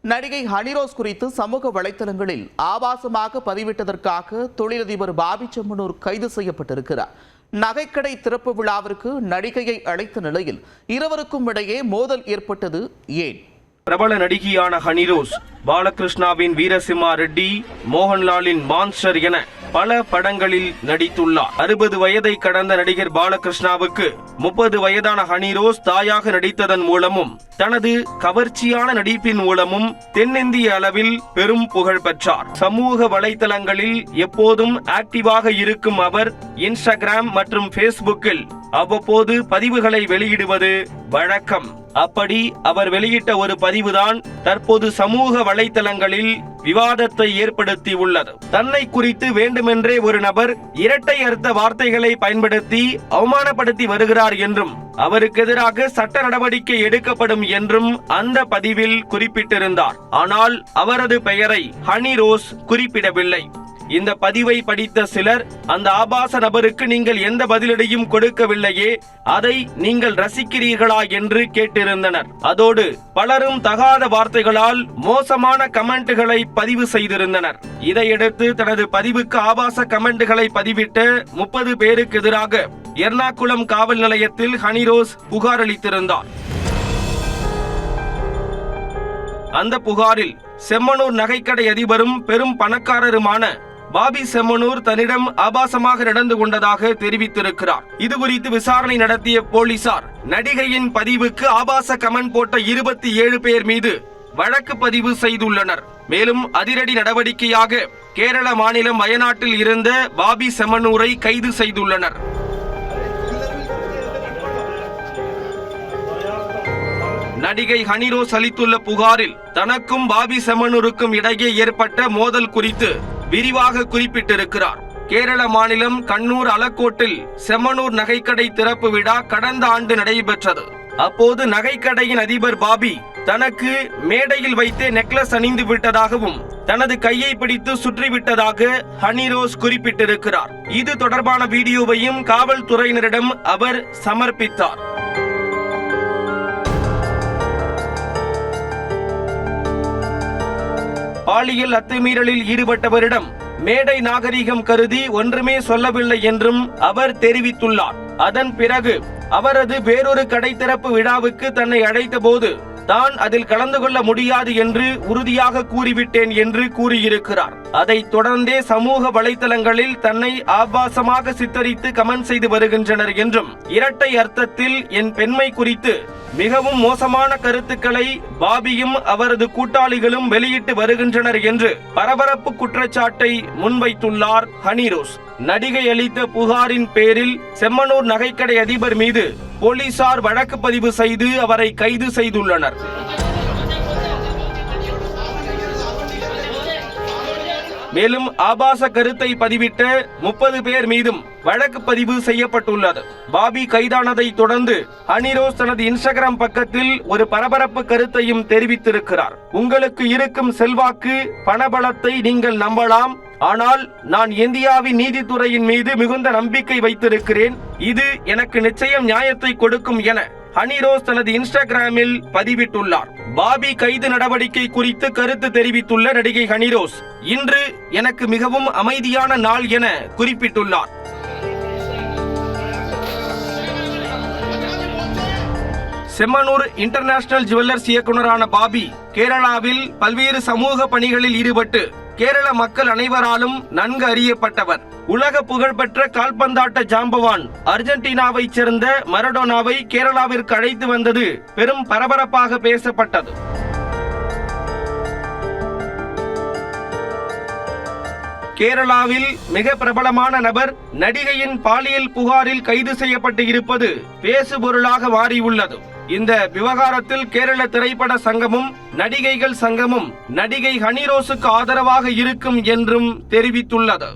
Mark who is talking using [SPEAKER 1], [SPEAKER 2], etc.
[SPEAKER 1] நடிகை ஹனிரோஸ் குறித்து சமூக வலைதளங்களில் ஆபாசமாக பதிவிட்டதற்காக தொழிலதிபர் பாபி செம்மனூர் கைது செய்யப்பட்டிருக்கிறார். நகைக்கடை திறப்பு விழாவிற்கு நடிகையை அழைத்த நிலையில் இருவருக்கும் இடையே மோதல் ஏற்பட்டது ஏன்?
[SPEAKER 2] பிரபல நடிகையான ஹனிரோஸ் பாலகிருஷ்ணாவின் வீரசிம்மா ரெட்டி, மோகன்லாலின் மான்ஸ்டர் என பல படங்களில் நடித்துள்ளார். 60 வயதை கடந்த நடிகர் பாலகிருஷ்ணாவுக்கு 30 வயதான ஹனிரோஸ் தாயாக நடித்ததன் மூலமும் தனது கவர்ச்சியான நடிப்பின் மூலமும் தென்னிந்திய அளவில் பெரும் புகழ் பெற்றார். சமூக வலைதளங்களில் எப்போதும் ஆக்டிவாக இருக்கும் அவர் இன்ஸ்டாகிராம் மற்றும் பேஸ்புக்கில் அவ்வப்போது பதிவுகளை வெளியிடுவது வழக்கம். அப்படி அவர் வெளியிட்ட ஒரு பதிவுதான் தற்போது சமூக வலைதளங்களில் விவாதத்தை ஏற்படுத்தி உள்ளது. தன்னை குறித்து வேண்டுமென்றே ஒரு நபர் இரட்டை அர்த்த வார்த்தைகளை பயன்படுத்தி அவமானப்படுத்தி வருகிறார் என்றும் அவருக்கு எதிராக சட்ட நடவடிக்கை எடுக்கப்படும் என்றும் அந்த பதிவில் குறிப்பிட்டிருந்தார். ஆனால் அவரது பெயரை ஹனிரோஸ் குறிப்பிடவில்லை. இந்த பதிவை படித்த சிலர், அந்த ஆபாச நபருக்கு நீங்கள் எந்த பதிலடியும் கொடுக்கவில்லையே, அதை நீங்கள் ரசிக்கிறீர்களா என்று கேட்டிருந்தனர். அதோடு பலரும் தகாத வார்த்தைகளால் மோசமான கமெண்ட்களை பதிவு செய்திருந்தனர். இதையடுத்து தனது பதிவுக்கு ஆபாச கமெண்ட்களை பதிவிட்ட 30 பேருக்கு எதிராக எர்ணாகுளம் காவல் நிலையத்தில் ஹனிரோஸ் புகார் அளித்திருந்தார். அந்த புகாரில் செம்மனூர் நகைக்கடை அதிபரும் பெரும் பணக்காரருமான பாபி செம்மனூர் தன்னிடம் ஆபாசமாக நடந்து கொண்டதாக தெரிவித்திருக்கிறார். இதுகுறித்து விசாரணை நடத்திய போலீசார் நடிகையின் பதிவுக்கு ஆபாச கமெண்ட் போட்ட 27 பேர் மீது வழக்கு பதிவு செய்துள்ளனர். மேலும் அதிரடி நடவடிக்கையாக கேரள மாநிலம் வயநாட்டில் இருந்த பாபி செம்மனூரை கைது செய்துள்ளனர். நடிகை ஹனிரோஸ் அளித்துள்ள புகாரில் தனக்கும் பாபி செம்மனூருக்கும் இடையே ஏற்பட்ட மோதல் குறித்து விரிவாக குறிப்பிட்டிருக்கிறார். கேரள மாநிலம் கண்ணூர் அலக்கோட்டில் செம்மனூர் நகைக்கடை திறப்பு விழா கடந்த ஆண்டு நடைபெற்றது. அப்போது நகைக்கடையின் அதிபர் பாபி தனக்கு மேடையில் வைத்தே நெக்லஸ் அணிந்து விட்டதாகவும் தனது கையை பிடித்து சுற்றிவிட்டதாக ஹனிரோஸ் குறிப்பிட்டிருக்கிறார். இது தொடர்பான வீடியோவையும் காவல்துறையினரிடம் அவர் சமர்ப்பித்தார். பாலியல் அத்துமீறலில் ஈடுபட்டவரிடம் மேடை நாகரிகம் கருதி ஒன்றுமே சொல்லவில்லை என்றும் அவர் தெரிவித்துள்ளார். அதன் பிறகு அவரது வேறொரு கடை திறப்பு விழாவுக்கு தன்னை அழைத்த போது தான் அதில் கலந்து கொள்ள முடியாது என்று உறுதியாக கூறிவிட்டேன் என்று கூறியிருக்கிறார். அதைத் தொடர்ந்தே சமூக வலைதளங்களில் தன்னை ஆபாசமாக சித்தரித்து கமெண்ட் செய்து வருகின்றனர் என்றும், இரட்டை அர்த்தத்தில் என் பெண்மை குறித்து மிகவும் மோசமான கருத்துக்களை பாபியும் அவரது கூட்டாளிகளும் வெளியிட்டு வருகின்றனர் என்று பரபரப்பு குற்றச்சாட்டை முன்வைத்துள்ளார் ஹனிரோஸ். நடிகை அளித்த புகாரின் பேரில் செம்மனூர் நகைக்கடை அதிபர் மீது போலீசார் வழக்கு பதிவு செய்து அவரை கைது செய்துள்ளனர். மேலும் ஆபாச கருத்தை பதிவிட்ட 30 பேர் மீதும் வழக்கு பதிவு செய்யப்பட்டுள்ளது. பாபி கைதானதை தொடர்ந்து ஹனிரோஸ் தனது இன்ஸ்டாகிராம் பக்கத்தில் ஒரு பரபரப்பு கருத்தையும் தெரிவித்திருக்கிறார். உங்களுக்கு இருக்கும் செல்வாக்கு, பணபலத்தை நீங்கள் நம்பலாம், ஆனால் நான் இந்தியாவின் நீதித்துறையின் மீது மிகுந்த நம்பிக்கை வைத்திருக்கிறேன். இது எனக்கு நிச்சயம் நியாயத்தை கொடுக்கும் என ஹனிரோஸ் தனது இன்ஸ்டாகிராமில் பதிவிட்டுள்ளார். பாபி கைது நடவடிக்கை குறித்து கருத்து தெரிவித்துள்ள நடிகை ஹனிரோஸ், இன்று எனக்கு மிகவும் அமைதியான நாள் என குறிப்பிட்டுள்ளார். செம்மனூர் இன்டர்நேஷனல் ஜுவல்லர்ஸ் இயக்குநரான பாபி கேரளாவில் பல்வேறு சமூக பணிகளில் ஈடுபட்டு கேரள மக்கள் அனைவராலும் நன்கு அறியப்பட்டவர். உலக புகழ்பெற்ற கால்பந்தாட்ட ஜாம்பவான் அர்ஜென்டினாவை சேர்ந்த மரடோனாவை கேரளாவிற்கு அழைத்து வந்தது பெரும் பரபரப்பாக பேசப்பட்டது. கேரளாவில் மிக பிரபலமான நபர் நடிகையின் பாலியல் புகாரில் கைது செய்யப்பட்டு இருப்பது பேசுபொருளாக மாறியுள்ளது. இந்த விவகாரத்தில் கேரள திரைப்பட சங்கமும் நடிகைகள் சங்கமும் நடிகை ஹனிரோஸுக்கு ஆதரவாக இருக்கும் என்றும் தெரிவித்துள்ளது.